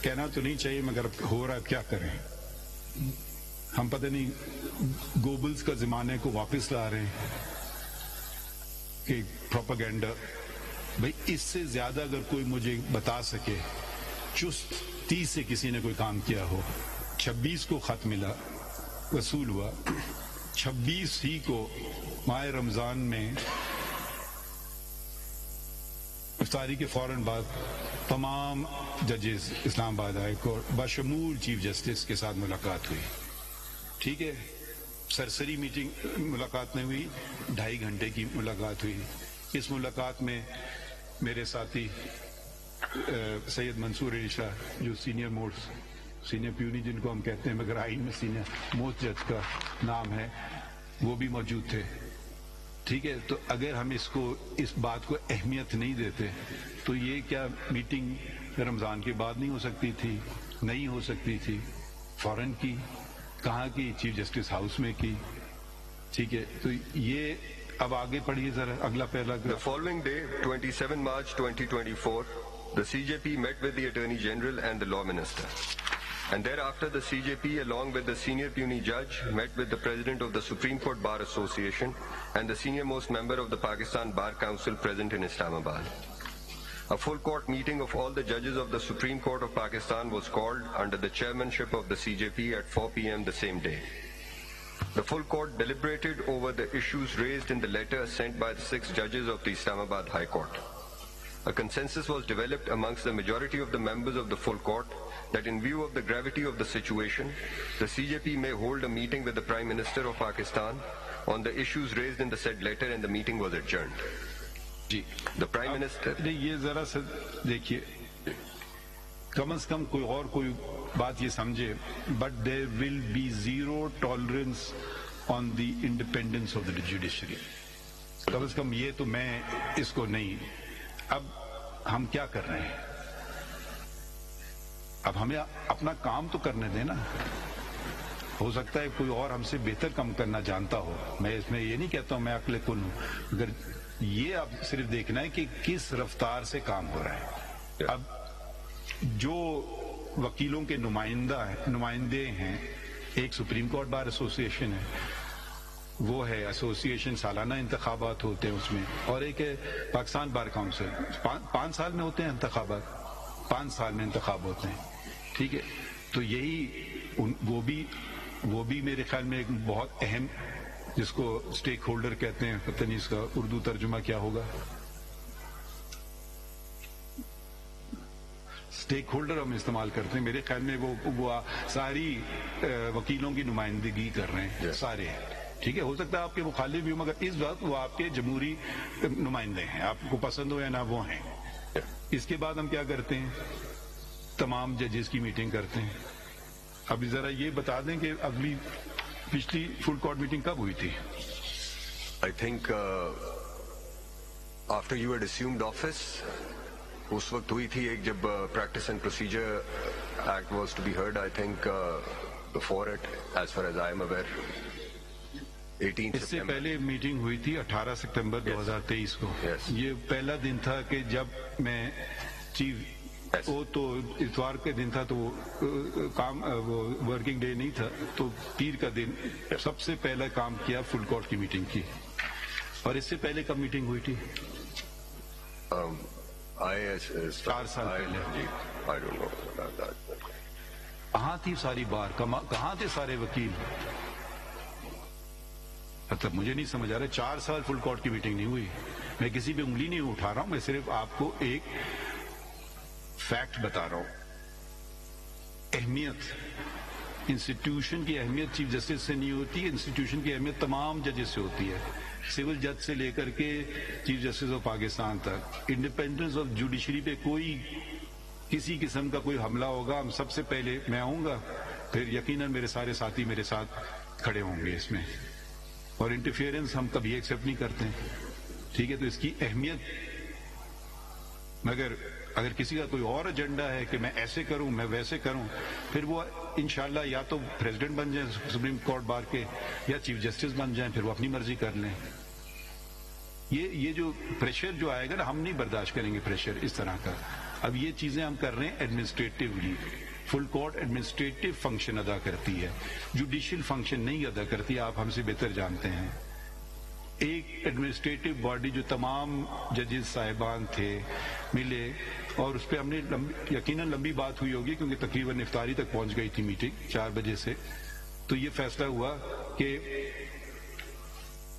کہنا تو نہیں چاہیے مگر ہو رہا ہے، کیا کریں؟ ہم پتہ نہیں گوبلز کا زمانے کو واپس لا رہے ہیں کہ پروپیگنڈا. بھائی اس سے زیادہ اگر کوئی مجھے بتا سکے چست 30 سے کسی نے کوئی کام کیا ہو. 26 کو خط ملا، وصول ہوا، 26 ہی کو ماہ رمضان میں افطاری کے فوراً بعد تمام ججز اسلام آباد ہائی کورٹ بشمول چیف جسٹس کے ساتھ ملاقات ہوئی. ٹھیک ہے، سرسری میٹنگ ملاقات نہیں ہوئی، 2.5 گھنٹے کی ملاقات ہوئی. اس ملاقات میں میرے ساتھی سید منصور علی شاہ جو سینئر پیونی جن کو ہم کہتے ہیں مگر آئین میں سینئر موسٹ جج کا نام ہے، وہ بھی موجود تھے. ٹھیک ہے، تو اگر ہم اس بات کو اہمیت نہیں دیتے تو یہ کیا میٹنگ رمضان کے بعد نہیں ہو سکتی تھی؟ نہیں ہو سکتی تھی. فوراً کی، کہاں کی؟ چیف جسٹس ہاؤس میں کی. ٹھیک ہے، تو یہ اب آگے پڑھیے ذرا اگلا پہلا. The following day, 27 March 2024, the CJP met with the Attorney General and the Law Minister. And thereafter, the CJP, along with the senior puisne judge, met with the President of the Supreme Court Bar Association and the senior-most member of the Pakistan Bar Council present in Islamabad. A full court meeting of all the judges of the Supreme Court of Pakistan was called under the chairmanship of the CJP at 4 p.m. the same day. The full court deliberated over the issues raised in the letter sent by the 6 judges of the Islamabad High Court. A consensus was developed amongst the majority of the members of the full court that in view of the gravity of the situation, the CJP may hold a meeting with the Prime Minister of Pakistan on the issues raised in the said letter, and the meeting was adjourned. G The Prime Minister... یہ ذرا سا دیکھیے، کم از کم کوئی بات یہ سمجھے، but there will be zero tolerance on the independence of the judiciary. کم از کم یہ تو میں اس کو نہیں. اب ہم کیا کر رہے ہیں؟ اب ہمیں اپنا کام تو کرنے دیں نا. ہو سکتا ہے کوئی اور ہم سے بہتر کام کرنا جانتا ہو، میں اس میں یہ نہیں کہتا ہوں میں عقل کل ہوں، مگر یہ اب صرف دیکھنا ہے کہ کس رفتار سے کام ہو رہا ہے. اب جو وکیلوں کے نمائندے ہیں، ایک سپریم کورٹ بار ایسوسی ایشن ہے، وہ ہے ایسوسیشن، سالانہ انتخابات ہوتے ہیں اس میں، اور ایک ہے پاکستان بار کاؤنسل. 5 سال میں ہوتے ہیں انتخابات، 5 سال میں انتخاب ہوتے ہیں. ٹھیک ہے، تو یہی وہ بھی میرے خیال میں ایک بہت اہم، جس کو اسٹیک ہولڈر کہتے ہیں، پتہ نہیں اس کا اردو ترجمہ کیا ہوگا. اسٹیک ہولڈر ہم استعمال کرتے ہیں، میرے خیال میں وہ ساری وکیلوں کی نمائندگی کر رہے ہیں سارے. ٹھیک ہے، ہو سکتا ہے آپ کے مخالف بھی ہوں، مگر اس وقت وہ آپ کے جمہوری نمائندے ہیں، آپ کو پسند ہو یا نہ وہ ہیں. اس کے بعد ہم کیا کرتے ہیں؟ تمام ججز کی میٹنگ کرتے ہیں. ابھی ذرا یہ بتا دیں کہ پچھلی فل کورٹ میٹنگ کب ہوئی تھی؟ I think after you had assumed office, اس وقت ہوئی تھی ایک، جب Practice and Procedure Act was to be heard. I think before it, as far as I am aware, 18 اس سے پہلے میٹنگ ہوئی تھی 18 ستمبر 2023 کو. یہ پہلا دن تھا کہ جب میں چیف، وہ تو اتوار کے دن تھا، تو کام وہ ورکنگ ڈے نہیں تھا، تو پیر کا دن سب سے پہلا کام کیا، فل کورٹ کی میٹنگ کی. اور اس سے پہلے کب میٹنگ ہوئی تھی؟ 4 سال پہلے. کہاں تھی ساری بار؟ کہاں تھے سارے وکیل؟ مطلب مجھے نہیں سمجھ آ رہا. 4 سال فل کورٹ کی میٹنگ نہیں ہوئی. میں کسی پہ انگلی نہیں اٹھا رہا ہوں، میں صرف آپ کو ایک فیکٹ بتا رہا ہوں. اہمیت، انسٹیٹیوشن کی اہمیت چیف جسٹس سے نہیں ہوتی، انسٹیٹیوشن کی اہمیت تمام ججز سے ہوتی ہے، سول جج سے لے کر کے چیف جسٹس آف پاکستان تک. انڈیپینڈنس آف جوڈیشری پہ کوئی کسی قسم کا کوئی حملہ ہوگا، ہم سب سے پہلے میں آؤں گا، پھر یقیناً میرے سارے ساتھی میرے ساتھ کھڑے ہوں گے اس میں. اور انٹرفیئرنس ہم کبھی ایکسیپٹ نہیں کرتے. ٹھیک ہے، تو اس کی اہمیت، مگر اگر کسی کا کوئی اور ایجنڈا ہے کہ میں ایسے کروں، میں ویسے کروں، پھر وہ انشاءاللہ یا تو پریزیڈنٹ بن جائیں سپریم کورٹ بار کے، یا چیف جسٹس بن جائیں، پھر وہ اپنی مرضی کر لیں. یہ جو پریشر جو آئے گا نا، ہم نہیں برداشت کریں گے پریشر اس طرح کا. اب یہ چیزیں ہم کر رہے ہیں administratively. Full court administrative function ادا کرتی ہے, جوڈیشل فنکشن نہیں ادا کرتی, آپ ہم سے بہتر جانتے ہیں. ایک ایڈمنسٹریٹو باڈی جو تمام ججز صاحبان تھے ملے, اور اس پہ ہم نے یقیناً لمبی بات ہوئی ہوگی کیونکہ تقریباً افطاری تک پہنچ گئی تھی میٹنگ 4 بجے سے. تو یہ فیصلہ ہوا کہ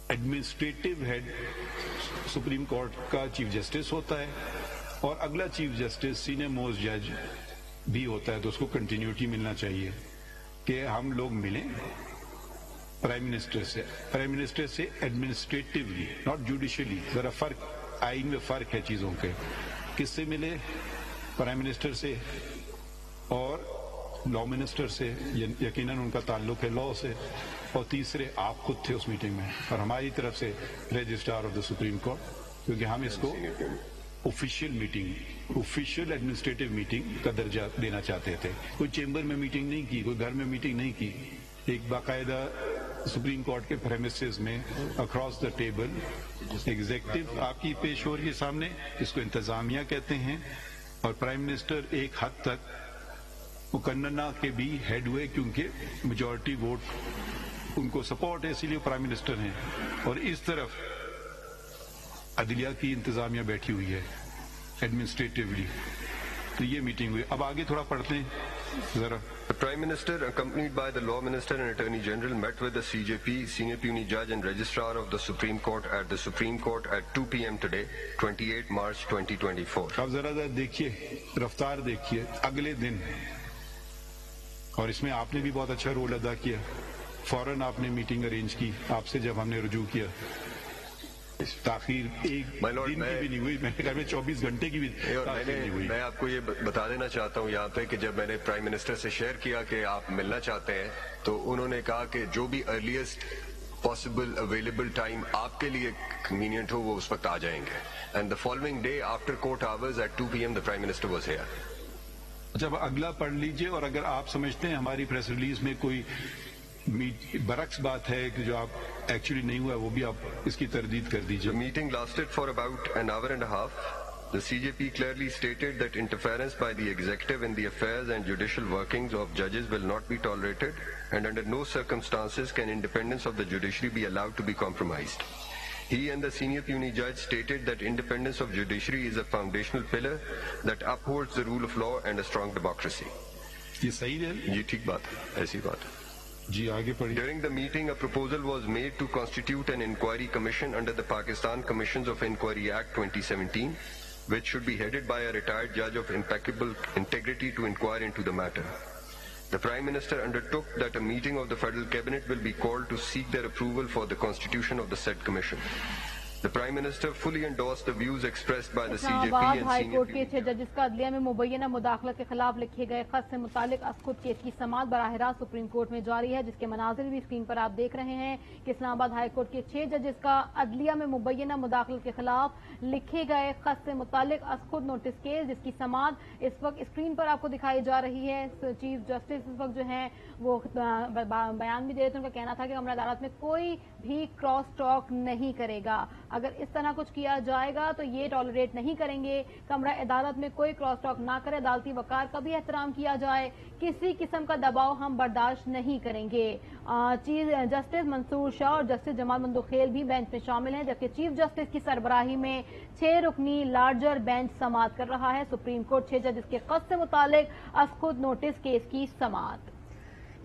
ایڈمنسٹریٹو ہیڈ سپریم کورٹ کا چیف جسٹس ہوتا ہے, اور اگلا چیف جسٹس سینئر موسٹ جج بھی ہوتا ہے, تو اس کو کنٹینیوٹی ملنا چاہیے کہ ہم لوگ ملیں پرائم منسٹر سے ایڈمنسٹریٹولی, ناٹ جوڈیشلی. ذرا فرق آئین میں فرق ہے چیزوں کے. کس سے ملے؟ پرائم منسٹر سے اور لا منسٹر سے, یقیناً ان کا تعلق ہے لا سے, اور تیسرے آپ خود تھے اس میٹنگ میں, اور ہماری طرف سے registrar of the supreme court, کیونکہ ہم اس کو official meeting, official administrative meeting کا درجہ دینا چاہتے تھے. کوئی چیمبر میں میٹنگ نہیں کی, کوئی گھر میں میٹنگ نہیں کی, ایک باقاعدہ سپریم کورٹ کے پریمیسز میں اکراس دا ٹیبل ایگزیکٹو آپ کی پیش ہو رہی ہے سامنے, اس کو انتظامیہ کہتے ہیں, اور پرائم منسٹر ایک حد تک مقننہ کے بھی ہیڈ ہوئے کیونکہ میجورٹی ووٹ ان کو سپورٹ ہے, اسی لیے پرائم منسٹر ہیں. اور اس طرف عدلیہ کی انتظامیہ بیٹھی ہوئی ہے ایڈمنسٹریٹولی. تو یہ میٹنگ ہوئی. اب آگے تھوڑا پڑھتے ہیں ذرا. The Prime Minister, accompanied by the Law Minister and Attorney General, met with the CJP, Senior Puisne Judge and Registrar of the Supreme Court at the Supreme Court at 2 p.m. today, 28 March 2024. اب ذرا دیکھیے, رفتار دیکھیے. اگلے دن, اور اس میں آپ نے بھی بہت اچھا رول ادا کیا, فوراً آپ نے میٹنگ ارینج کی آپ سے جب ہم نے رجوع کیا. تاخیر ایک دن کی بھی نہیں ہوئی, میں نے کہا 24 گھنٹے کی بھی تاخیر نہیں ہوئی. میں آپ کو یہ بتا دینا چاہتا ہوں یہاں پہ کہ جب میں نے پرائم منسٹر سے شیئر کیا کہ آپ ملنا چاہتے ہیں, تو انہوں نے کہا کہ جو بھی ارلیسٹ پاسبل اویلیبل ٹائم آپ کے لیے کنوینئنٹ ہو وہ اس وقت آ جائیں گے. And the following day after court hours at 2 p.m. the Prime Minister was here. جب اگلا پڑھ لیجئے, اور اگر آپ سمجھتے ہیں ہماری پریس ریلیز میں کوئی برعکس بات ہے کہ جو آپ ایکچولی نہیں ہوا, وہ بھی آپ اس کی تردید کر دیجئے. The meeting lasted for about an hour and a half. The CJP clearly stated that interference by the executive in the affairs and judicial workings of judges will not be tolerated, and under no circumstances can independence of the judiciary be allowed to be compromised. He and the senior puisne judge stated that independence of judiciary is a foundational pillar that upholds the rule of law and a strong democracy. یہ صحیح ہے یہ ٹھیک بات ہے, ایسی بات ہے. جی آگے پڑھیے. During the meeting, a proposal was made to constitute an inquiry commission under the Pakistan Commissions of Inquiry Act 2017, which should be headed by a retired judge of impeccable integrity to inquire into the matter. The Prime Minister undertook that a meeting of the Federal Cabinet will be called to seek their approval for the constitution of the said commission. The Prime Minister fully endorsed the views expressed by the CJP اسلام آباد and high senior court کے 6 ججز کا عدلیہ میں مبینہ مداخلت کے خلاف لکھے گئے خط سے متعلق اسکوت کیس کی سماعت براہ راست سپریم کورٹ میں جاری ہے, جس کے مناظر بھی اسکرین پر آپ دیکھ رہے ہیں کہ اسلام آباد ہائی کورٹ کے 6 ججز کا عدلیہ میں مبینہ مداخلت کے خلاف لکھے گئے خط سے متعلق اسکوت نوٹس کیس, جس کی سماعت اس وقت اسکرین پر آپ کو دکھائی جا رہی ہے. چیف جسٹس اس وقت جو ہیں وہ بیان بھی دے رہے تھے, ان کا کہنا تھا کہ کمرہ عدالت میں کوئی بھی کراس ٹاک نہیں کرے گا. اگر اس طرح کچھ کیا جائے گا تو یہ ٹالریٹ نہیں کریں گے. کمرہ عدالت میں کوئی کراس ٹاک نہ کرے, عدالتی وقار کا بھی احترام کیا جائے, کسی قسم کا دباؤ ہم برداشت نہیں کریں گے. چیف جسٹس منصور شاہ اور جسٹس جمال مندوخیل بھی بینچ میں شامل ہیں, جبکہ چیف جسٹس کی سربراہی میں 6 رکنی لارجر بینچ سماعت کر رہا ہے. سپریم کورٹ 6 ججز کے خط سے متعلق اسکوت نوٹس کیس کی سماعت.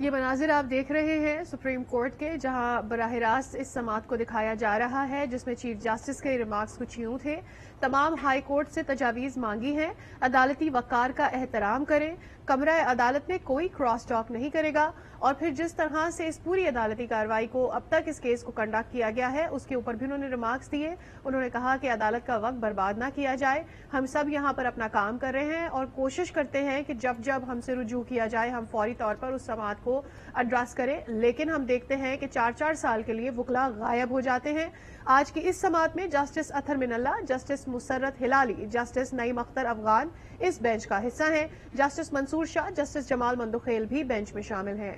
یہ مناظر آپ دیکھ رہے ہیں سپریم کورٹ کے, جہاں براہ راست اس سماعت کو دکھایا جا رہا ہے, جس میں چیف جسٹس کے ریمارکس کچھ یوں تھے. تمام ہائی کورٹ سے تجاویز مانگی ہیں, عدالتی وقار کا احترام کریں, کمرہ عدالت میں کوئی کراس ٹاک نہیں کرے گا. اور پھر جس طرح سے اس پوری عدالتی کارروائی کو اب تک اس کیس کو کنڈکٹ کیا گیا ہے اس کے اوپر بھی انہوں نے ریمارکس دیے. انہوں نے کہا کہ عدالت کا وقت برباد نہ کیا جائے, ہم سب یہاں پر اپنا کام کر رہے ہیں اور کوشش کرتے ہیں کہ جب جب ہم سے رجوع کیا جائے ہم فوری طور پر اس سماعت کو ایڈریس کریں. لیکن ہم دیکھتے ہیں کہ 4 سال کے لیے وکلا غائب ہو جاتے ہیں. آج کی اس سماعت میں جسٹس اطہر من اللہ, جسٹس مسرت ہلالی, جسٹس نعیم اختر افغان اس بینچ کا حصہ ہیں. جسٹس منصور شاہ, جسٹس جمال مندوخیل بھی بینچ میں شامل ہیں.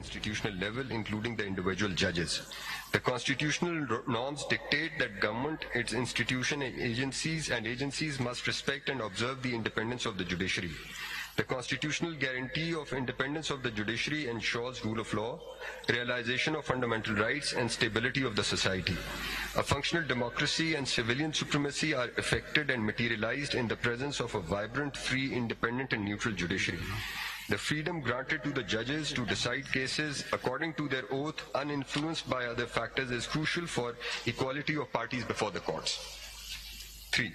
institutional level, including the individual judges. The constitutional norms dictate that government, its institutions and agencies must respect and observe the independence of the judiciary. The constitutional guarantee of independence of the judiciary ensures rule of law, realization of fundamental rights, and stability of the society. A functional democracy and civilian supremacy are effected and materialized in the presence of a vibrant, free, independent, and neutral judiciary. The freedom granted to the judges to decide cases according to their oath, uninfluenced by other factors, is crucial for equality of parties before the courts. 3.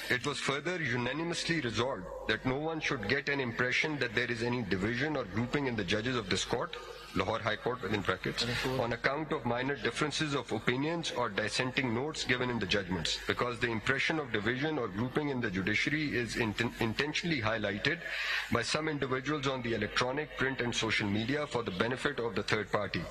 It was further unanimously resolved that no one should get an impression that there is any division or grouping in the judges of this court, Lahore High Court within brackets, on account of minor differences of opinions or dissenting notes given in the judgments, because the impression of division or grouping in the judiciary is intentionally highlighted by some individuals on the electronic, print, and social media for the benefit of the third party.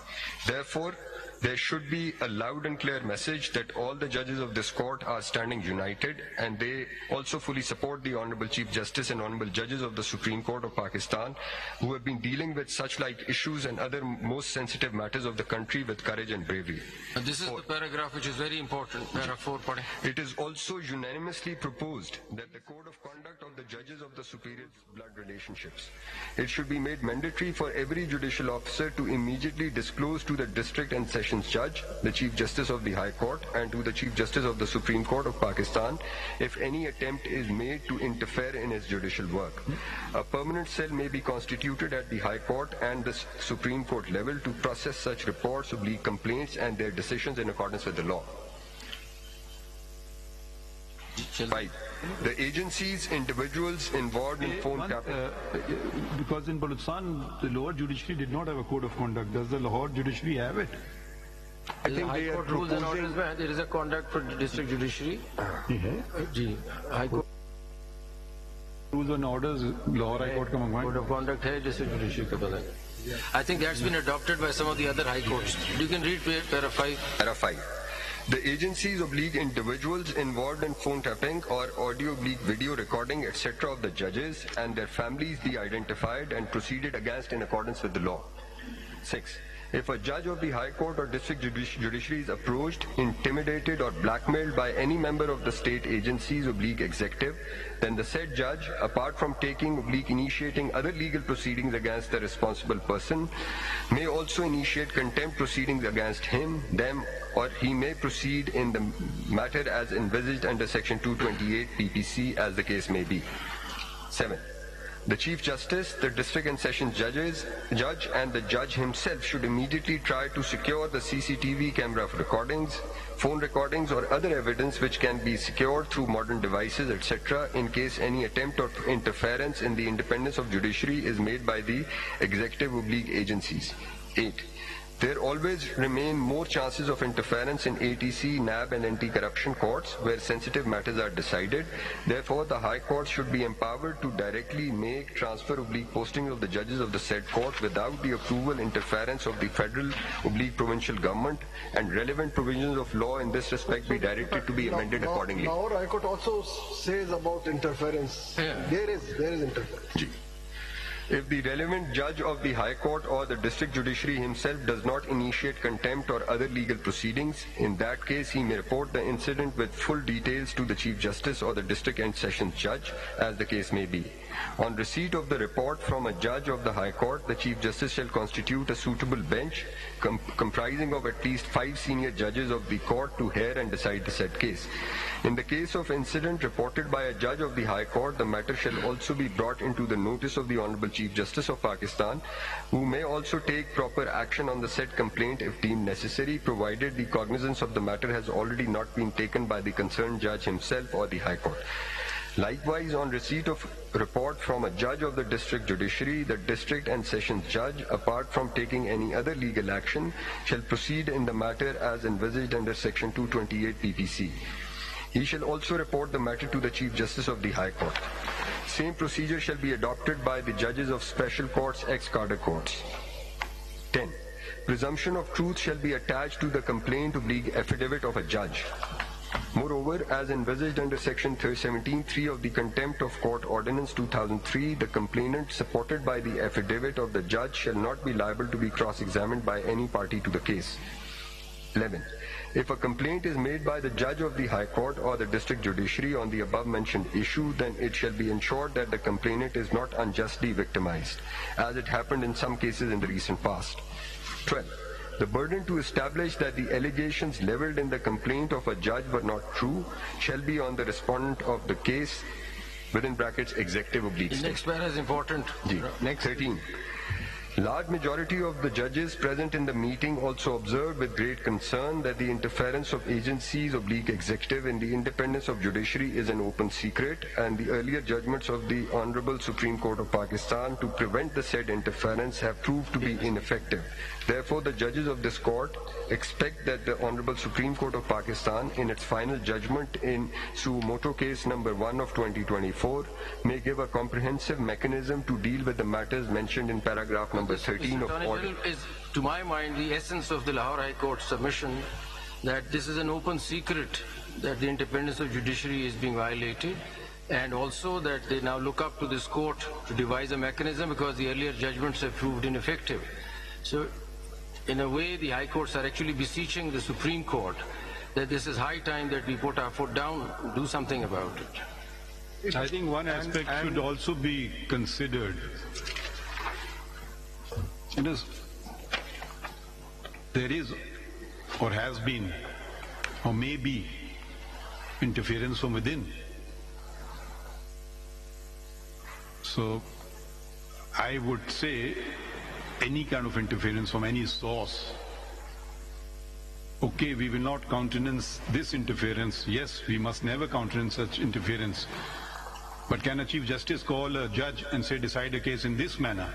Therefore, there should be a loud and clear message that all the judges of this court are standing united, and they also fully support the Honorable Chief Justice and Honorable Judges of the Supreme Court of Pakistan, who have been dealing with such like issues and other most sensitive matters of the country with courage and bravery. This is the paragraph which is very important, paragraph 4. It is also unanimously proposed that the code of conduct of the judges of the superior blood relationships, it should be made mandatory for every judicial officer to immediately disclose to the district and sessions judge, the Chief Justice of the High Court, and to the Chief Justice of the Supreme Court of Pakistan if any attempt is made to interfere in his judicial work. A permanent cell may be constituted at the High Court and the Supreme Court level to process such reports, complaints, and their decisions in accordance with the law. 5. The agencies, individuals involved in phone tapping. Because in Balochistan, the lower judiciary did not have a code of conduct. Does the Lahore judiciary have it? I think High Court rules and orders में there is a conduct for district judiciary. Ji, High Court Rules and orders, Lahore High Court का मंगवाएं. Code of conduct है district judiciary का पता है. I think that's been adopted by some of the other high courts. You can read para 5. Para 5. The agencies individuals involved in phone tapping or audio video recording etc. of the judges and their families be identified and proceeded against in accordance with the law. 6. If a judge of the High Court or district judiciary is approached, intimidated or blackmailed by any member of the state agencies executive, then the said judge, apart from taking initiating other legal proceedings against the responsible person, may also initiate contempt proceedings against him, them, or he may proceed in the matter as envisaged under Section 228 PPC as the case may be. 7. The Chief Justice, the District and Sessions Judge and the Judge himself should immediately try to secure the CCTV camera recordings, phone recordings or other evidence which can be secured through modern devices, etc. in case any attempt or interference in the independence of judiciary is made by the executive agencies. 8. There always remain more chances of interference in ATC, NAB and anti-corruption courts where sensitive matters are decided. Therefore, the High Court should be empowered to directly make, transfer, posting of the judges of the said court without the approval, interference of the federal, provincial government, and relevant provisions of law in this respect be directed to be amended accordingly. Our High Court also says about interference. Yeah. There is interference. If the relevant judge of the High Court or the district judiciary himself does not initiate contempt or other legal proceedings, in that case he may report the incident with full details to the Chief Justice or the district and sessions judge, as the case may be. On receipt of the report from a judge of the High Court, the Chief Justice shall constitute a suitable bench comprising of at least 5 senior judges of the court to hear and decide the said case. In the case of incident reported by a judge of the High Court, the matter shall also be brought into the notice of the Honorable Chief Justice of Pakistan, who may also take proper action on the said complaint if deemed necessary, provided the cognizance of the matter has already not been taken by the concerned judge himself or the High Court. Likewise, on receipt of report from a judge of the district judiciary, the district and sessions judge, apart from taking any other legal action, shall proceed in the matter as envisaged under Section 228 PPC. He shall also report the matter to the Chief Justice of the High Court. Same procedure shall be adopted by the judges of special courts, ex-cadre courts. 10. Presumption of truth shall be attached to the complaint affidavit of a judge. Moreover, as envisaged under Section 17(3) of the Contempt of Court Ordinance 2003, the complainant, supported by the affidavit of the judge, shall not be liable to be cross-examined by any party to the case. 11. If a complaint is made by the judge of the High Court or the District Judiciary on the above-mentioned issue, then it shall be ensured that the complainant is not unjustly victimized, as it happened in some cases in the recent past. 12. The burden to establish that the allegations leveled in the complaint of a judge were not true shall be on the respondent of the case, within brackets, executive oblique The state. next para is important. Next. 13. Large majority of the judges present in the meeting also observed with great concern that the interference of agencies oblique executive in the independence of judiciary is an open secret, and the earlier judgments of the Honorable Supreme Court of Pakistan to prevent the said interference have proved to be ineffective. Therefore, the judges of this court expect that the Honorable Supreme Court of Pakistan, in its final judgment in Suo Motu Case number 1 of 2024, may give a comprehensive mechanism to deal with the matters mentioned in paragraph number 13 of order. Is, to my mind, the essence of the Lahore High Court submission that this is an open secret that the independence of judiciary is being violated, and also that they now look up to this court to devise a mechanism because the earlier judgments have proved ineffective. So, in a way, the High Courts are actually beseeching the Supreme Court that this is high time that we put our foot down, do something about it. I think one aspect should also be considered. There is or has been or may be interference from within. So I would say any kind of interference from any source. Okay, we will not countenance this interference. Yes, we must never countenance such interference. But can a Chief Justice call a judge and say, decide a case in this manner?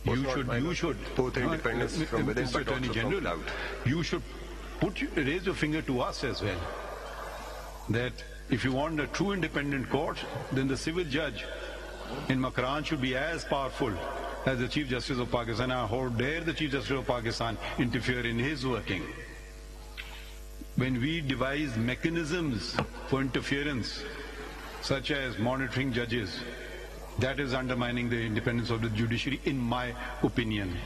You should, both independence from within, Mr. but Attorney also from General, without. you should raise your finger to us as well. That if you want a true independent court, then the civil judge in Makran should be as powerful as the Chief Justice of Pakistan. How dare the Chief Justice of Pakistan interfere in his working? When we devise mechanisms for interference, such as monitoring judges, that is undermining the independence of the judiciary, in my opinion.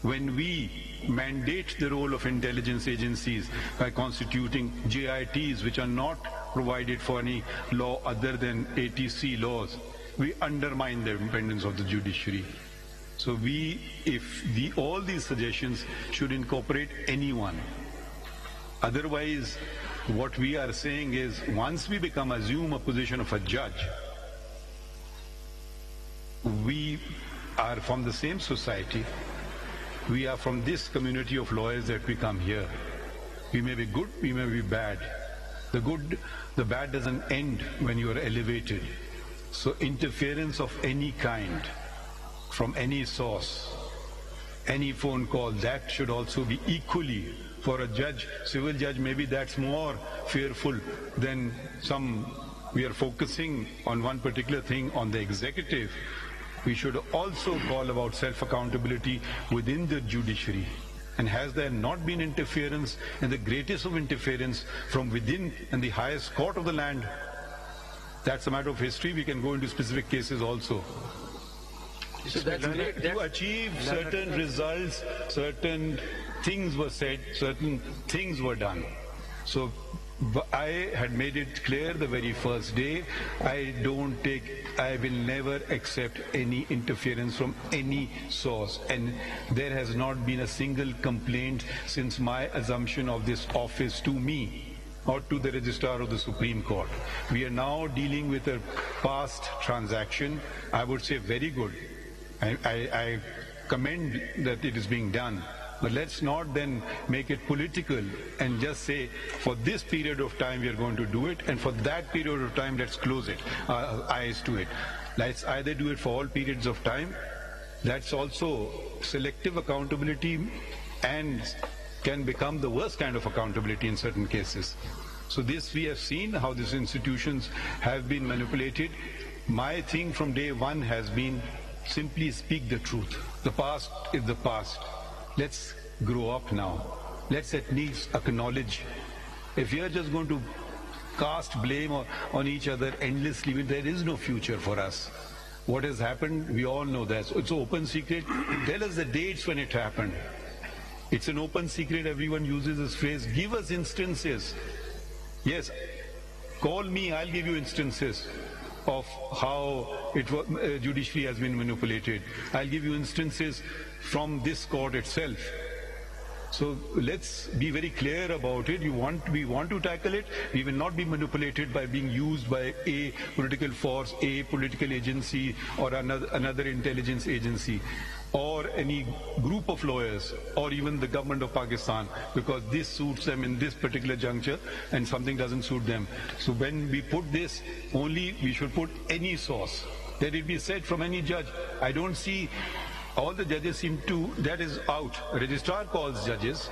When we mandate the role of intelligence agencies by constituting JITs, which are not provided for any law other than ATC laws, we undermine the independence of the judiciary. So all these suggestions should incorporate anyone. Otherwise, what we are saying is, once we assume a position of a judge, we are from the same society. We are from this community of lawyers that we come here. We may be good, we may be bad. The bad doesn't end when you are elevated. So interference of any kind, from any source, any phone call, that should also be equally for a judge, civil judge. Maybe that's more fearful than we are focusing on one particular thing on the executive. We should also call about self-accountability within the judiciary. And has there not been interference, and the greatest of interference from within and the highest court of the land? That's a matter of history. We can go into specific cases also. So that's great. To achieve certain results, certain things were said, certain things were done. So I had made it clear the very first day, I will never accept any interference from any source. And there has not been a single complaint since my assumption of this office to me or to the Registrar of the Supreme Court. We are now dealing with a past transaction. I would say very good. I commend that it is being done. But let's not then make it political and just say, for this period of time we are going to do it, and for that period of time let's close it, eyes to it. Let's either do it for all periods of time. That's also selective accountability and can become the worst kind of accountability in certain cases. So this we have seen how these institutions have been manipulated. My thing from day one has been simply speak the truth. The past is the past. Let's grow up now. Let's at least acknowledge If we are just going to cast blame on each other endlessly, there is no future for us. What has happened, we all know that. It's an open secret. Tell us the dates when it happened. It's an open secret. Everyone uses this phrase. Give us instances. Yes, call me, I'll give you instances of how judiciary has been manipulated. I'll give you instances from this court itself. So let's be very clear about it. We want to tackle it. We will not be manipulated by being used by a political force, a political agency, or another intelligence agency, or any group of lawyers, or even the government of Pakistan, because this suits them in this particular juncture and something doesn't suit them. So when we put this, only we should put any source. Let it be said from any judge. I don't see. All the judges seem to, that is out. Registrar calls judges.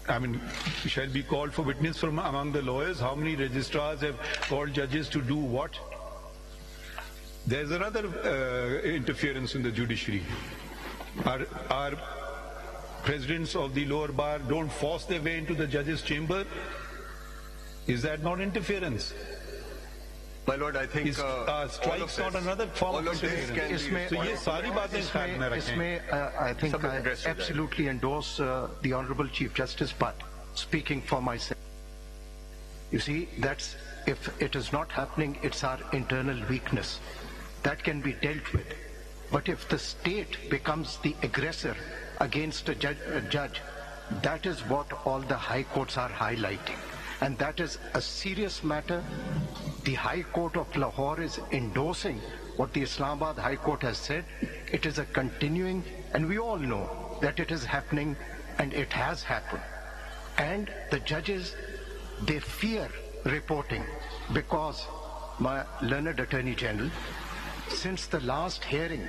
I mean, shall be called for witness from among the lawyers. How many registrars have called judges to do what? There's another interference in the judiciary. Our presidents of the lower bar don't force their way into the judge's chamber. Is that not interference? My lord, I think strikes not another form of interference. So ये सारी बातें ख्याल में रखें. I think I absolutely endorse the Honorable Chief Justice, but speaking for myself, you see, that's, if it is not happening, it's our internal weakness. That can be dealt with. But if the state becomes the aggressor against a judge, that is what all the high courts are highlighting. And that is a serious matter. The High Court of Lahore is endorsing what the Islamabad High Court has said. It is a continuing, and we all know that it is happening, and it has happened. And the judges, they fear reporting, because my learned Attorney General, since the last hearing,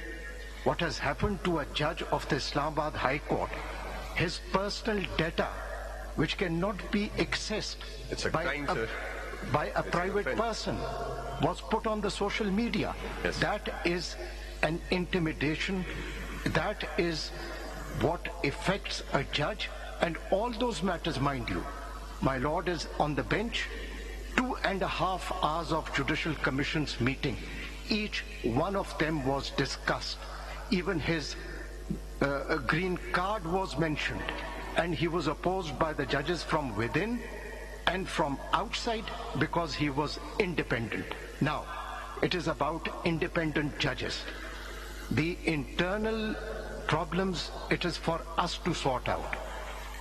what has happened to a judge of the Islamabad High Court, his personal data, which cannot be accessed by a private person, was put on the social media. Yes. That is an intimidation. That is what affects a judge, and all those matters, mind you. My lord is on the bench, 2.5 hours of Judicial Commission's meeting. Each one of them was discussed. Even his green card was mentioned. And he was opposed by the judges from within and from outside because he was independent. Now, it is about independent judges. The internal problems, it is for us to sort out.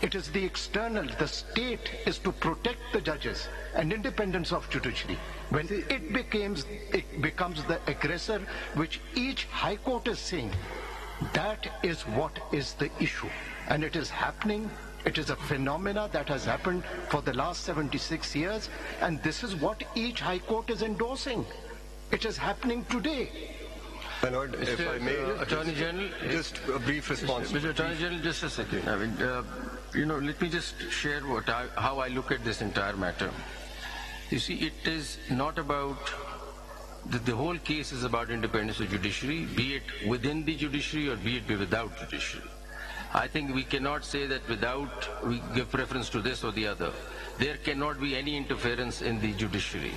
It is the external, the state is to protect the judges and independence of judiciary. When it becomes the aggressor, which each high court is saying, that is what is the issue. And it is happening. It is a phenomena that has happened for the last 76 years. And this is what each high court is endorsing. It is happening today. My lord, if I may, Attorney General, just a brief response. Mr. Attorney General, just a second. I mean, let me just share how I look at this entire matter. You see, it is not about, the whole case is about independence of judiciary, be it within the judiciary or be it without judiciary. I think we cannot say that we give preference to this or the other. There cannot be any interference in the judiciary.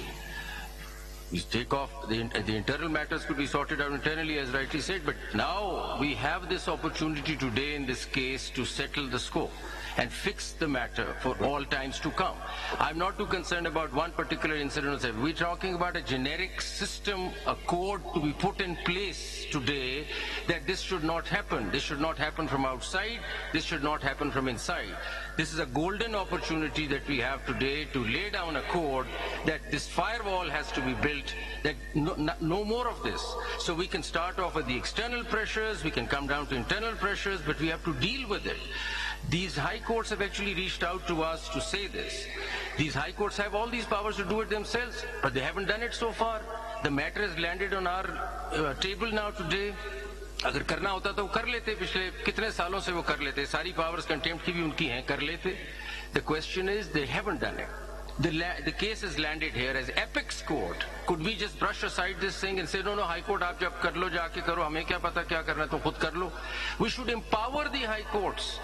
We take off, the internal matters could be sorted out internally, as rightly said, but now we have this opportunity today in this case to settle the score and fix the matter for all times to come. I'm not too concerned about one particular incident. We're talking about a generic system, a code to be put in place today, that this should not happen. This should not happen from outside. This should not happen from inside. This is a golden opportunity that we have today to lay down a code that this firewall has to be built, that no more of this. So we can start off with the external pressures, we can come down to internal pressures, but we have to deal with it. These high courts have actually reached out to us to say this. These high courts have all these powers to do it themselves, but they haven't done it so far. The matter has landed on our table now today. अगर करना होता तो वो कर लेते, पिछले कितने सालों से वो कर लेते, सारी पावर्स कंटेम्प्ट की भी उनकी हैं, कर लेते. The question is, they haven't done it. The case has landed here as apex court. Could we just brush aside this thing and say, no, High Court, आप जब कर लो, जाके करो, हमें क्या पता क्या करना है, तो खुद कर लो. We should empower the high courts.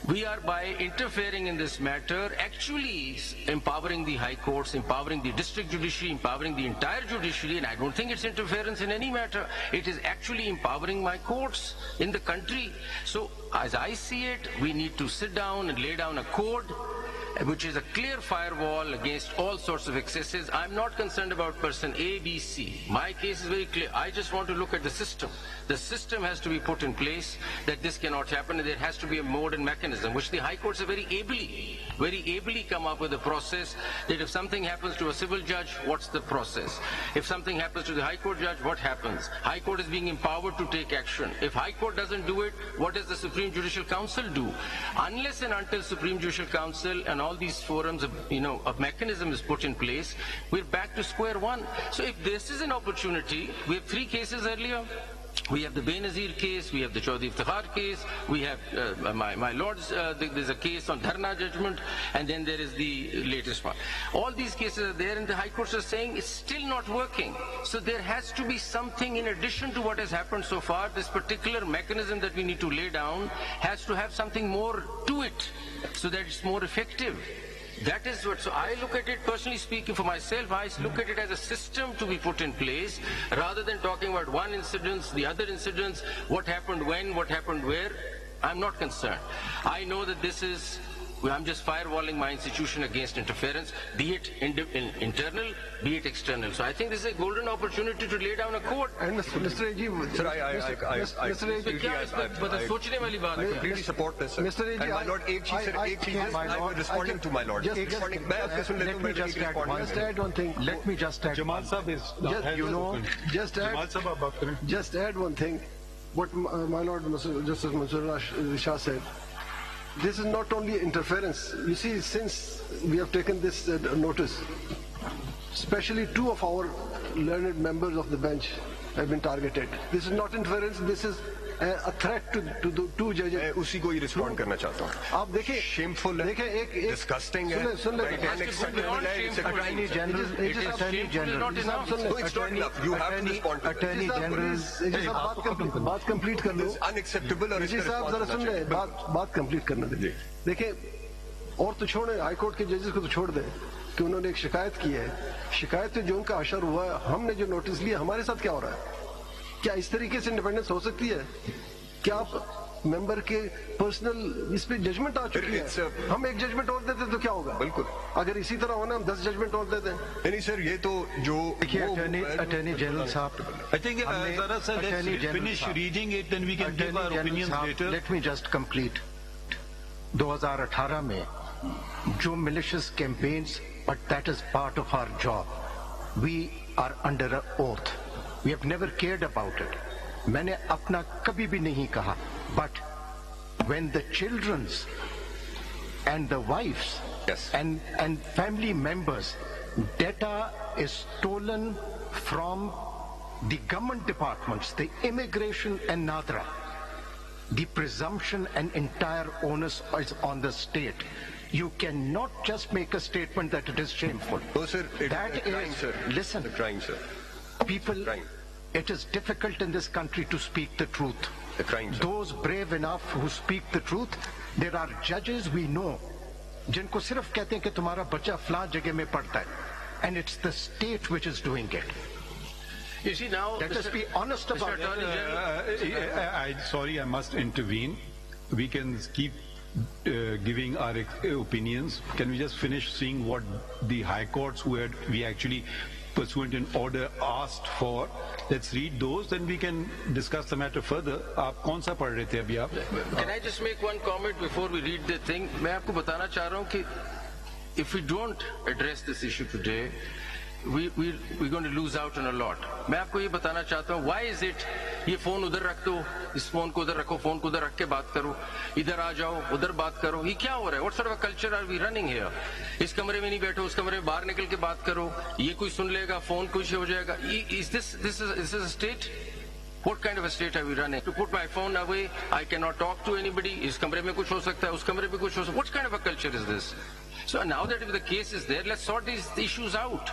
We are, by interfering in this matter, actually empowering the high courts, empowering the district judiciary, empowering the entire judiciary, and I don't think it's interference in any matter. It is actually empowering my courts in the country. So, as I see it, we need to sit down and lay down a code which is a clear firewall against all sorts of excesses. I'm not concerned about person A, B, C. My case is very clear. I just want to look at the system. The system has to be put in place that this cannot happen, and there has to be a mode and mechanism, which the high courts have very ably come up with a process that if something happens to a civil judge, what's the process? If something happens to the high court judge, what happens? High court is being empowered to take action. If high court doesn't do it, what does the Supreme Judicial Council do? Unless and until Supreme Judicial Council and all these forums, a mechanism is put in place, we're back to square one. So if this is an opportunity, we have 3 cases earlier. We have the Benazir case, we have the Chaudhry Iftikhar case, we have my lords, there's a case on Dharna judgment, and then there is the latest one. All these cases are there, and the high courts are saying it's still not working. So there has to be something in addition to what has happened so far. This particular mechanism that we need to lay down has to have something more to it so that it's more effective. That is what, so I look at it, personally speaking for myself, I look at it as a system to be put in place, rather than talking about one incident, the other incidents, what happened when, what happened where. I'm not concerned. I know that this is, I'm just firewalling my institution against interference, be it internal, be it external. So I think this is a golden opportunity to lay down a code. And Mr. AG, Sir, I completely support this, sir. Mr. AG, and my lord, I was responding to my lord. Let me just add one thing. Let me just add Jamal Sahab is just add one thing. What my lord Justice Mansoor Shah said. This is not only interference. You see, since we have taken this notice, especially 2 of our learned members of the bench have been targeted. This is not interference. This is a threat to the 2 judges. मैं उसी को ही respond करना चाहता हूँ. आप देखिए, Shameful है, disgusting है, unacceptable है. Attorney General, it's not enough. You have to respond to Attorney General, बात कंप्लीट कर लो. unacceptable और जी इसका साहब जरा सुन ले, बात कंप्लीट करने दे. देखिए, और तो छोड़े, हाई कोर्ट के जजेस को तो छोड़ दे कि उन्होंने एक शिकायत की है. शिकायत पे जो उनका असर हुआ है, हमने जो नोटिस लिया, हमारे साथ क्या हो रहा है? क्या इस तरीके से इंडिपेंडेंस हो सकती है? क्या आप मेंबर के पर्सनल इस पे जजमेंट आ चुकी है? हम एक जजमेंट और देते तो क्या होगा? बिल्कुल. अगर इसी तरह होना, हम 10 जजमेंट और देते हैं. नहीं सर, ये तो जो Attorney General साहब, I think let's finish reading it, then we can give our opinions later. Let me just complete. 2018 में जो malicious campaigns, but that is part of our job. We are under an oath. We have never cared about it. मैंने अपना कभी भी नहीं कहा. But when the children's and the wives and family members data is stolen from the government departments, the immigration and NADRA, the presumption and entire onus is on the state. You cannot just make a statement that it is shameful. No, sir. That is, sir. listen, The crime, sir. people, it is difficult in this country to speak the truth. The crime, sir. Those brave enough who speak the truth, there are judges we know, जिनको सिर्फ कहते हैं कि तुम्हारा बच्चा फलां जगह में पढ़ता है, and it's the state which is doing it. You see now, Let us be honest about it. Sorry, I must intervene. We can keep giving our opinions. Can we just finish seeing what the high courts we actually pursuant an order asked for? Let's read those, then we can discuss the matter further. आप कौन सा पढ़ रहे थे अभी आप? Can I just make one comment before we read the thing? मैं आपको बताना चाह रहा हूँ कि if we don't address this issue today, we're going to lose out on a lot. मैं आपको ये बताना चाहता हूँ, why is it ये फोन उधर रख दो, इस फोन को उधर रखो, फोन को उधर रख के बात करो, इधर आ जाओ, उधर बात करो, ये क्या हो रहा है? What sort of a culture are we running here? इस कमरे में नहीं बैठो, उस कमरे में बाहर निकल के बात करो, ये कोई सुन लेगा, फोन कुछ हो जाएगा. Is this a state? What kind of a state are we running? To put my phone away, I cannot talk to anybody. इस कमरे में कुछ हो सकता है, उस कमरे में कुछ हो सकता है. What kind of a culture is this? So now that if the case is there, let's sort these issues out.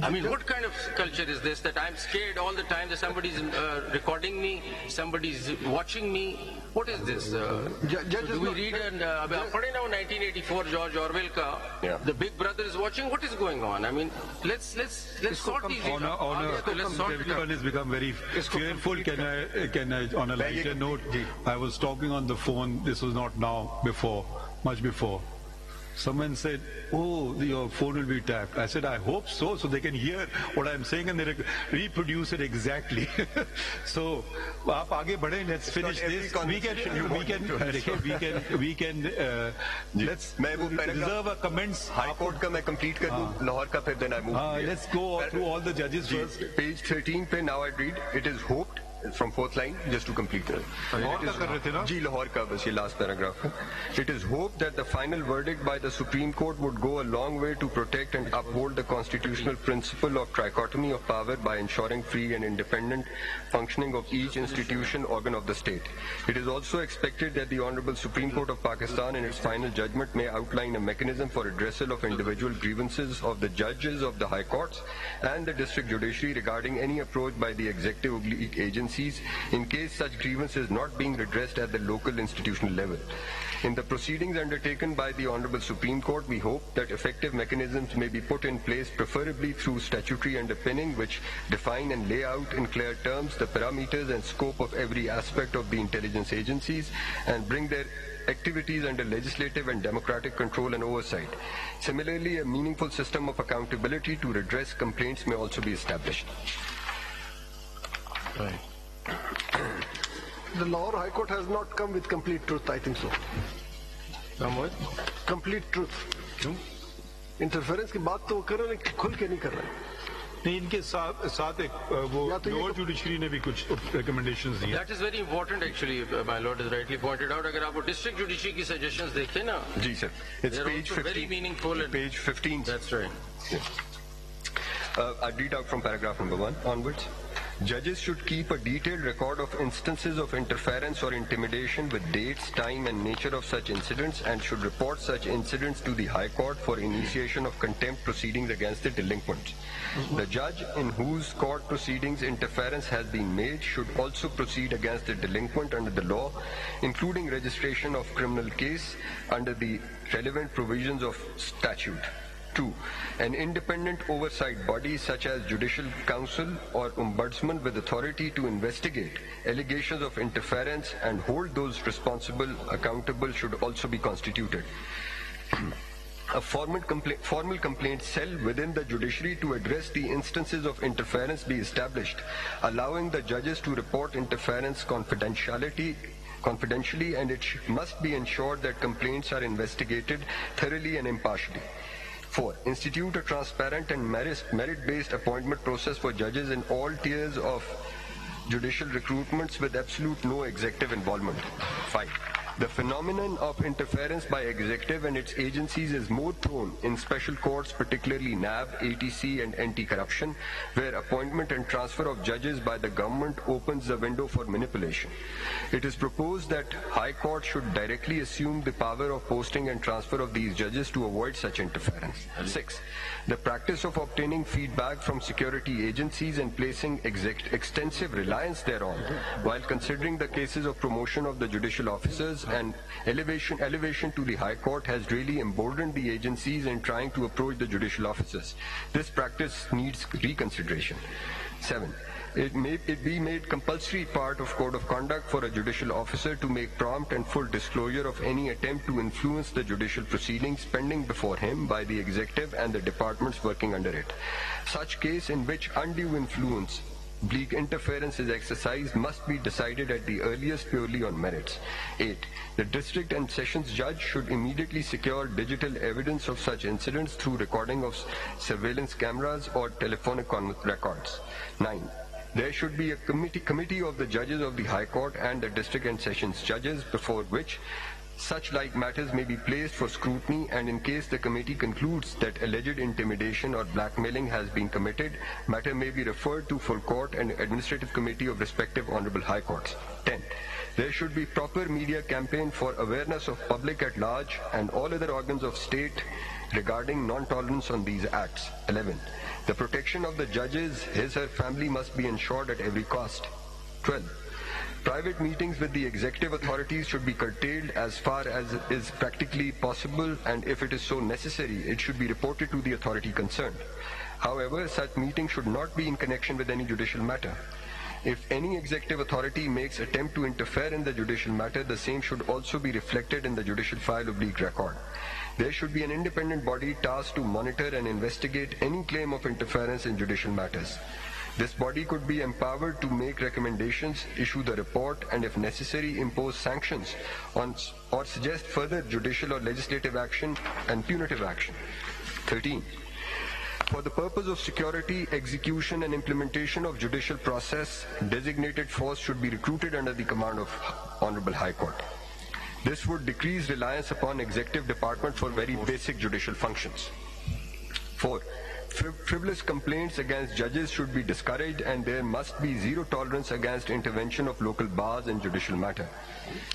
I mean, what kind of culture is this that I'm scared all the time that somebody's recording me, somebody's watching me? What is this? So do we read and pade now 1984 George Orwell ka, the big brother is watching? What is going on? I mean, let's sort these things. Everyone has become very fearful. Can I on a lighter note? I was talking on the phone. This was not now, before, much before. Someone said, "Oh, your phone will be tapped." I said, "I hope so they can hear what I'm saying and they reproduce it exactly." So, aap aage badhe. Let's finish this. We can. Let's reserve our comments. High Court ka main complete kar दूं, Lahore ka फिर then I move. Let's go through all the judges first. Page 13 pe now I read. It is hoped. From fourth line, just to complete it. Lahore ka bas ye last paragraph. It is hoped that the final verdict by the Supreme Court would go a long way to protect and uphold the constitutional principle of trichotomy of power by ensuring free and independent functioning of each institution organ of the state. It is also expected that the Honorable Supreme Court of Pakistan in its final judgment may outline a mechanism for redressal of individual grievances of the judges of the high courts and the district judiciary regarding any approach by the executive agencies in case such grievance is not being redressed at the local institutional level. In the proceedings undertaken by the Honorable Supreme Court, we hope that effective mechanisms may be put in place, preferably through statutory underpinning, which define and lay out in clear terms the parameters and scope of every aspect of the intelligence agencies and bring their activities under legislative and democratic control and oversight. Similarly, a meaningful system of accountability to redress complaints may also be established. Right. The Lahore High Court has not come with complete truth, I think so. Come what? Complete truth. Interference की बात तो वो कर रहे हैं, खुल के नहीं कर रहे हैं. नहीं, इनके साथ एक वो लोअर जुडिशरी ने भी कुछ recommendations दिए. That is very important actually. My lord has rightly pointed out. अगर आप वो district judiciary की suggestions देखें ना. जी sir. It's page 15. Very meaningful. Page 15. That's right. I read out from paragraph number 1 onwards. Judges should keep a detailed record of instances of interference or intimidation with dates, time and nature of such incidents and should report such incidents to the High Court for initiation of contempt proceedings against the delinquents. The judge in whose court proceedings interference has been made should also proceed against the delinquent under the law, including registration of criminal case under the relevant provisions of statute. 2. An independent oversight body such as Judicial Council or Ombudsman with authority to investigate allegations of interference and hold those responsible accountable should also be constituted. A formal complaint cell within the judiciary to address the instances of interference be established, allowing the judges to report interference confidentially, and it must be ensured that complaints are investigated thoroughly and impartially. 4. Institute a transparent and merit-based appointment process for judges in all tiers of judicial recruitments with absolute no executive involvement. 5. The phenomenon of interference by executive and its agencies is more prone in special courts, particularly NAB, ATC and anti-corruption, where appointment and transfer of judges by the government opens the window for manipulation. It is proposed that High Court should directly assume the power of posting and transfer of these judges to avoid such interference. 6. The practice of obtaining feedback from security agencies and placing extensive reliance thereon, while considering the cases of promotion of the judicial officers and elevation to the High Court has really emboldened the agencies in trying to approach the judicial officers. This practice needs reconsideration. 7. It be made compulsory part of Code of Conduct for a judicial officer to make prompt and full disclosure of any attempt to influence the judicial proceedings pending before him by the executive and the departments working under it. Such case in which undue influence, bleak interference is exercised must be decided at the earliest purely on merits. 8. The district and sessions judge should immediately secure digital evidence of such incidents through recording of surveillance cameras or telephonic records. 9. There should be a committee of the judges of the High Court and the district and sessions judges before which such like matters may be placed for scrutiny, and in case the committee concludes that alleged intimidation or blackmailing has been committed, matter may be referred to full court and administrative committee of respective honorable high courts. 10. There should be proper media campaign for awareness of public at large and all other organs of state regarding non-tolerance on these acts. 11. The protection of the judges, his/her family must be ensured at every cost. 12. Private meetings with the executive authorities should be curtailed as far as is practically possible, and if it is so necessary, it should be reported to the authority concerned. However, such meetings should not be in connection with any judicial matter. If any executive authority makes attempt to interfere in the judicial matter, the same should also be reflected in the judicial file/record. There should be an independent body tasked to monitor and investigate any claim of interference in judicial matters. This body could be empowered to make recommendations, issue the report, and if necessary, impose sanctions on or suggest further judicial or legislative action and punitive action. 13. For the purpose of security, execution, and implementation of judicial process, designated force should be recruited under the command of Honorable High Court. This would decrease reliance upon executive department for very basic judicial functions. 4. Frivolous complaints against judges should be discouraged, and there must be zero tolerance against intervention of local bars in judicial matter.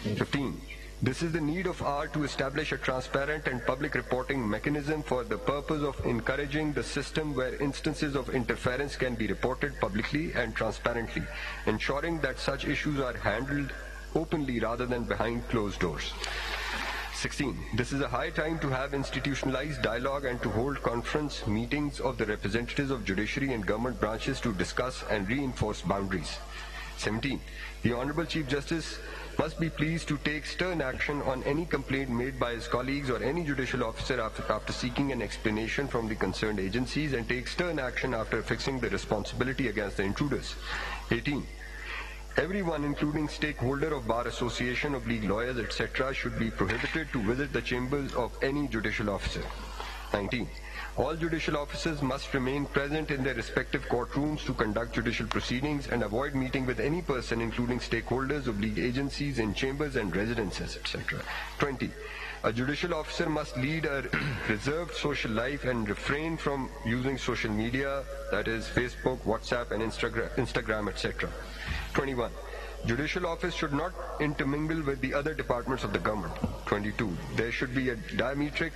15. This is the need of hour to establish a transparent and public reporting mechanism for the purpose of encouraging the system where instances of interference can be reported publicly and transparently, ensuring that such issues are handled openly rather than behind closed doors. 16. This is a high time to have institutionalized dialogue and to hold conference meetings of the representatives of judiciary and government branches to discuss and reinforce boundaries. 17. The Honorable Chief Justice must be pleased to take stern action on any complaint made by his colleagues or any judicial officer after seeking an explanation from the concerned agencies, and take stern action after fixing the responsibility against the intruders. 18. Everyone, including stakeholder of bar association, of league lawyers, etc., should be prohibited to visit the chambers of any judicial officer. 19. All judicial officers must remain present in their respective courtrooms to conduct judicial proceedings and avoid meeting with any person, including stakeholders of league agencies, in chambers and residences, etc. 20. A judicial officer must lead a reserved social life and refrain from using social media, that is Facebook, WhatsApp, and Instagram, etc. 21. Judicial office should not intermingle with the other departments of the government. 22. There should be a diametric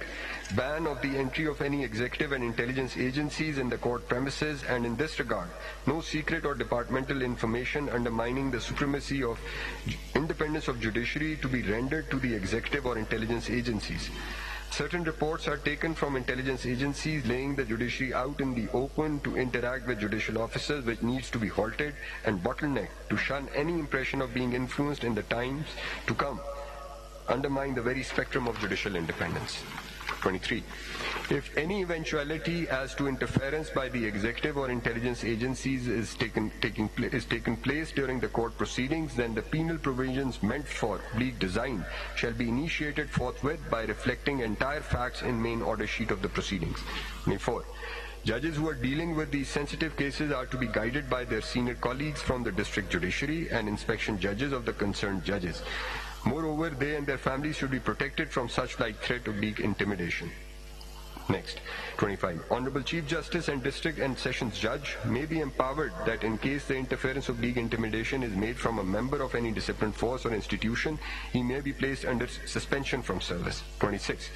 ban of the entry of any executive and intelligence agencies in the court premises, and in this regard, no secret or departmental information undermining the supremacy of independence of judiciary to be rendered to the executive or intelligence agencies. Certain reports are taken from intelligence agencies laying the judiciary out in the open to interact with judicial officers, which needs to be halted and bottlenecked to shun any impression of being influenced in the times to come, undermine the very spectrum of judicial independence. 23. If any eventuality as to interference by the executive or intelligence agencies is taken place during the court proceedings, then the penal provisions meant for bleak design shall be initiated forthwith by reflecting entire facts in main order sheet of the proceedings. 24. Judges who are dealing with these sensitive cases are to be guided by their senior colleagues from the district judiciary and inspection judges of the concerned judges. Moreover, they and their families should be protected from such like threat of leak intimidation. Next, 25. Honorable Chief Justice and District and Sessions Judge may be empowered that in case the interference of league intimidation is made from a member of any disciplined force or institution, he may be placed under suspension from service. 26.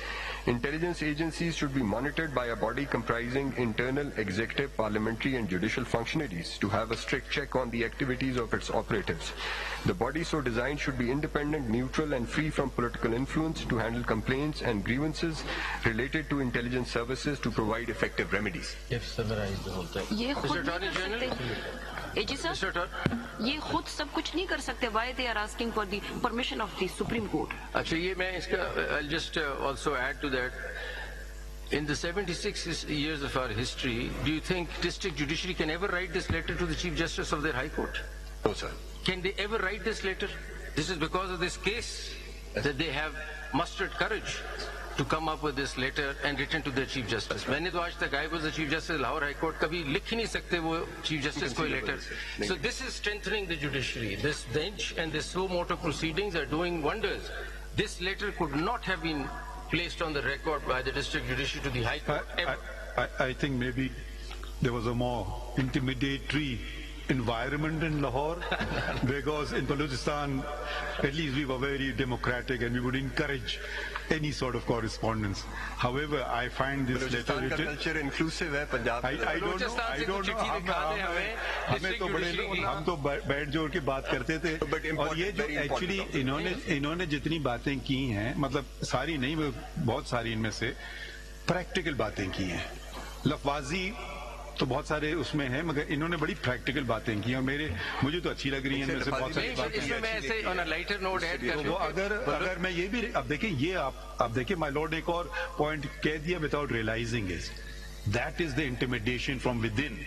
Intelligence agencies should be monitored by a body comprising internal, executive, parliamentary, and judicial functionaries to have a strict check on the activities of its operatives. The body so designed should be independent, neutral, and free from political influence to handle complaints and grievances related to intelligence services to provide effective remedies. ये खुद नहीं कर सकते एजी sir ये खुद सब कुछ नहीं कर सकते why they are asking for the permission of the Supreme Court. अच्छा ये मैं इसका I'll just also add to that. In the 76 years of our history, do you think district judiciary can ever write this letter to the Chief Justice of their High Court? No, sir. Can they ever write this letter? This is because of this case that they have mustered courage to come up with this letter and written to their Chief Justice. मैंने तो आज तक I was the Chief Justice Lahore High Court कभी लिख ही नहीं सकते वो Chief Justice कोई letter. So this is strengthening the judiciary. This bench and this slow motor proceedings are doing wonders. This letter could not have been placed on the record by the district judiciary to the High Court ever. I think maybe there was a more intimidatory environment in Lahore, because in Balochistan, at least we were very democratic and we would encourage any sort of correspondence. However, I find this letter Balochistan کا written. Culture inclusive ہے Punjab I don't know. ہم تو بیٹھ جوڑ کے بات کرتے تھے. اور یہ جو ایکچولی انہوں نے جتنی باتیں کی ہیں, مطلب ساری نہیں, بہت ساری ان میں سے پریکٹیکل باتیں کی ہیں. لفظی تو بہت سارے اس میں ہیں, مگر انہوں نے بڑی پریکٹیکل باتیں کی ہیں, اور مجھے تو اچھی لگ رہی ہیں. ان میں سے بہت ساری باتیں. وہ اگر میں یہ بھی, اب دیکھیں یہ آپ دیکھیں مائی لارڈ نے ایک اور پوائنٹ کہہ دیا without realising is that is the intimidation from within.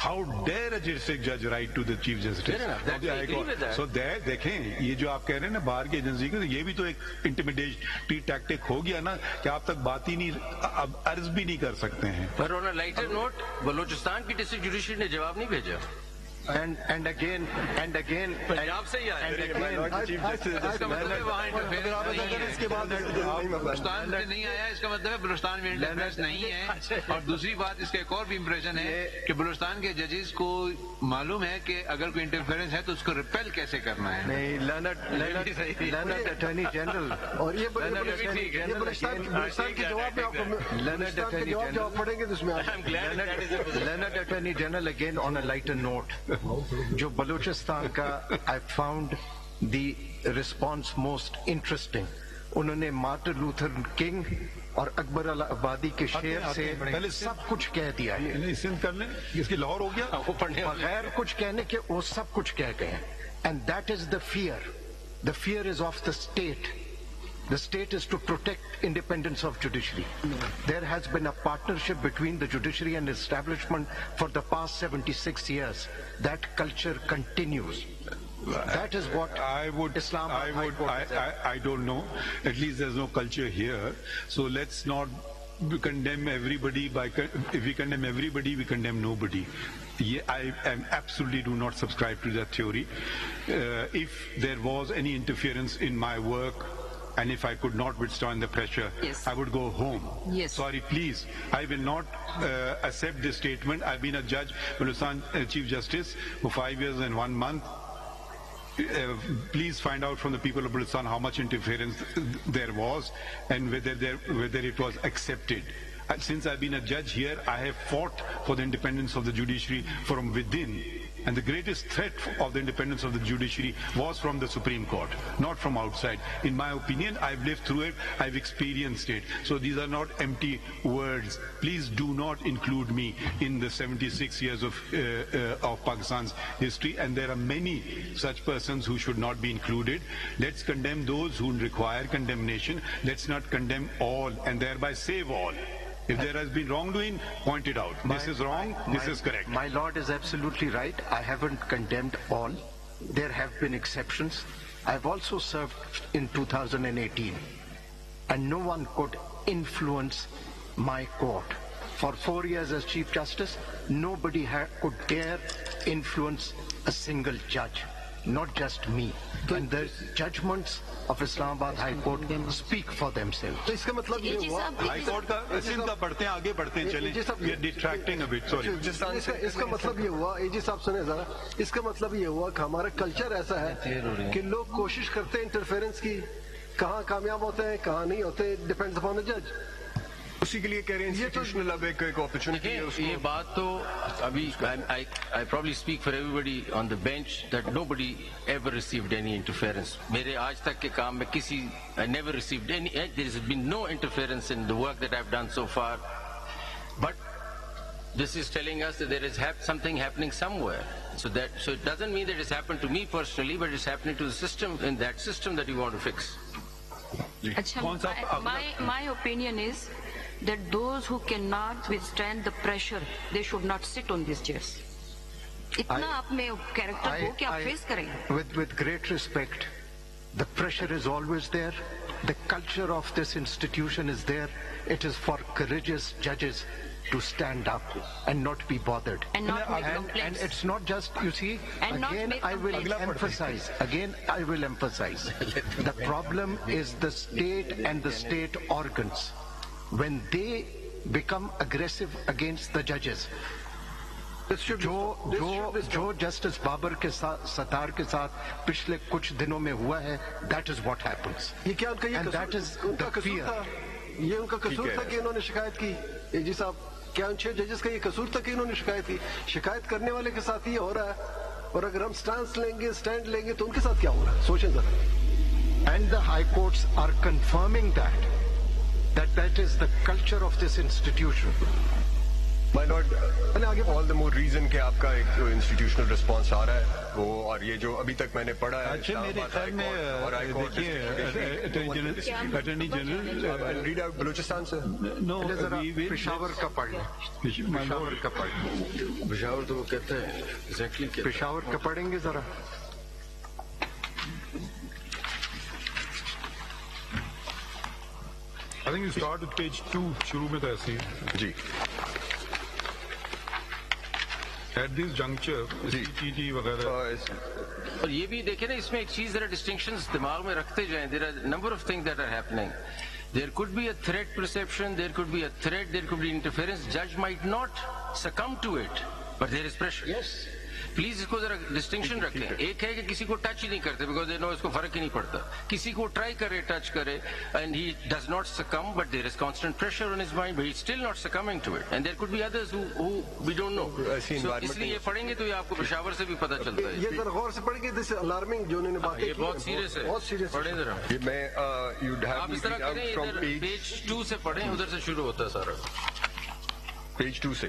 How dare a district judge write to the Chief Justice of the High Court? So there, دیکھیں یہ جو آپ کہہ رہے ہیں نا باہر کی ایجنسی کو, یہ بھی تو ایک انٹیمیڈیٹی ٹیکٹک ہو گیا نا کہ آپ تک بات ہی نہیں, اب عرض بھی نہیں کر سکتے ہیں. پر آن اے لائٹر نوٹ, بلوچستان کی ڈسٹرکٹ جوڈیشری نے جواب نہیں بھیجا. And again, پنجاب سے ہی آیا. اس کے بعد بلوچستان سے نہیں آیا, اس کا مطلب ہے بلوچستان میں انٹرفیرنس نہیں ہے. اور دوسری بات اس کا ایک اور بھی امپریشن ہے کہ بلوچستان کے ججز کو معلوم ہے کہ اگر کوئی انٹرفیرنس ہے تو اس کو ریپیل کیسے کرنا ہے. نہیں, لرنڈ اٹارنی جنرل, اور یہ بلوچستان کے جواب میں آپ کو جواب پڑھیں گے تو اس میں learned attorney general again on a lighter note. جو بلوچستان کا I found the response most interesting. انہوں نے مارٹن لوتھر کنگ اور اکبر آبادی کے شعر سے سب کچھ کہہ دیا ہے. سندھ کر لیں, اس کی لاہور ہو گیا, بغیر کچھ کہنے کے وہ سب کچھ کہہ گئے. And that is the fear. The fear is of the state. The state is to protect independence of judiciary. There has been a partnership between the judiciary and establishment for the past 76 years. That culture continues. That is what I don't know. At least there's no culture here. So let's not condemn everybody if we condemn everybody, we condemn nobody. I absolutely do not subscribe to that theory. If there was any interference in my work, and if I could not withstand the pressure, yes, I would go home. Yes. Sorry, please. I will not accept this statement. I've been a judge, Balochistan Chief Justice, for 5 years and 1 month. Please find out from the people of Balochistan how much interference there was and whether it was accepted. Since I've been a judge here, I have fought for the independence of the judiciary from within. And the greatest threat of the independence of the judiciary was from the Supreme Court, not from outside. In my opinion, I've lived through it, I've experienced it. So these are not empty words. Please do not include me in the 76 years of Pakistan's history. And there are many such persons who should not be included. Let's condemn those who require condemnation. Let's not condemn all and thereby save all. If there has been wrongdoing, point it out. This is wrong, this is correct. My lord is absolutely right. I haven't condemned all. There have been exceptions. I've also served in 2018. And no one could influence my court. For 4 years as Chief Justice, nobody could dare influence a single judge. Not just me. And the judgments of Islamabad High Court speak for themselves. تو اس کا مطلب یہ ہوا high court کا سندھ کا پڑھتے ہیں, آگے بڑھتے ہیں, چلیں we are detracting a bit, sorry. اس کا مطلب یہ ہوا, اے جی صاحب سنیں ذرا, اس کا مطلب یہ ہوا کہ ہمارا کلچر ایسا ہے کہ لوگ کوشش کرتے ہیں انٹرفیرنس کی, کہاں کامیاب ہوتے ہیں کہاں نہیں ہوتے, ڈیپینڈز اپون دا جج. اسی کے لیے کہہ رہے ہیں انسٹیٹیوشنل اب ایک اپرچونٹی ہے اس یہ بات تو ابھی I probably speak for everybody on the bench that nobody ever received any interference. میرے آج تک کے کام میں I never received any, there has been no interference in the work that I've done so far. But this is telling us that there is something happening somewhere. So it doesn't mean that it's happened to me personally, but it's happening to the system, in that system that you want to fix. My opinion is that those who cannot withstand the pressure, they should not sit on these chairs. اتنا آپ میں character ہو کہ آپ face کریں. With great respect, the pressure is always there. The culture of this institution is there. It is for courageous judges to stand up and not be bothered. And not make complaints. And it's not just, you see, And again I will emphasize, the problem is the state and the state organs. When they become aggressive against the judges, جو justice Babar کے ساتھ ستار کے ساتھ پچھلے کچھ دنوں میں ہوا ہے دیٹ از واٹ ہیپنس. یہ کیا ان کا قصور تھا؟ یہ ان کا قصور تھا کہ انہوں نے شکایت کی؟ جی صاحب کیا ان 6 ججز کا یہ قصور تھا کہ انہوں نے شکایت کی؟ شکایت کرنے والے کے ساتھ یہ ہو رہا ہے اور اگر ہم اسٹینڈ لیں گے تو ان کے ساتھ کیا ہو رہا ہے؟ سوچیں ذرا. And the high courts are confirming that is the culture of this institution. My lord, all the more reason کہ آپ کا ایک جو انسٹیٹیوشنل رسپانس آ رہا ہے وہ اور یہ جو ابھی تک میں نے پڑھا ہے اچھا میرے خیال میں attorney general read out Balochistan سے پشاور کا پڑھ لیں. پشاور کا پڑھ لیں. پشاور تو وہ کہتا ہے ایگزیکٹلی پشاور کا پڑھیں گے ذرا. I think you start with page 2 شروع میں تو ایسے ہی جی. At this juncture CTT وغیرہ اور یہ بھی دیکھیں نا اس میں ایک چیز ذرا ڈسٹنکشنز دماغ میں رکھتے جائیں. There are number of things that are happening. There could be a threat perception, there could be a threat, there could be interference. Judge might not succumb to it, but there is pressure. Yes. Please اس کو ذرا distinction رکھیں. ایک ہے کہ کسی کو touch ہی نہیں کرتے بیکاز دے نو اس کو فرق ہی نہیں پڑتا. کسی کو ٹرائی کرے ٹچ کرے and he does not succumb but there is constant pressure on his mind but he still not succumbing to it and there could be others who we don't know. اس لیے یہ پڑھیں گے تو یہ آپ کو پشاور سے بھی پتہ چلتا ہے. یہ ذرا غور سے پڑھیں گے. دس الارمنگ جو انہوں نے باتیں کی یہ بہت سیریس ہے. بہت سیریس. پڑھیں ذرا. میں آپ اس طرح کریں ادھر پیج 2 سے پڑھیں. ادھر سے شروع ہوتا ہے سارا. پیج 2 سے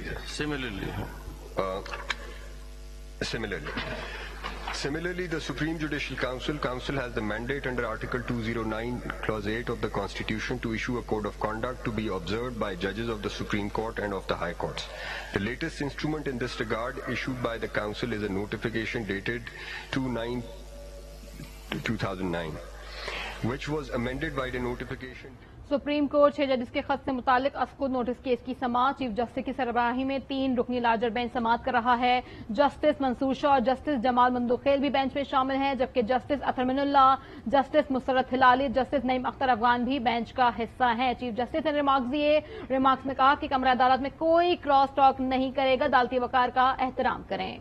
Similarly, the Supreme Judicial Council has the mandate under Article 209, Clause 8 of the Constitution to issue a code of conduct to be observed by judges of the Supreme Court and of the High Courts. The latest instrument in this regard issued by the Council is a notification dated 2/9/2009, which was amended by the notification. Supreme court 6 ججز کے خط سے متعلق اسکود notice case کی سماعت chief justice کی سربراہی میں 3 رکنی لارجر بینچ سماعت کر رہا ہے. جسٹس منصور شاہ اور جسٹس جمال مندوخیل بھی بینچ میں شامل ہیں جبکہ جسٹس اطہر من اللہ، جسٹس مسرت ہلالی، جسٹس نعیم اختر افغان بھی بینچ کا حصہ ہیں. چیف جسٹس نے ریمارکس میں کہا کہ کمرہ عدالت میں کوئی کراس ٹاک نہیں کرے گا. عدالتی وقار کا احترام کریں.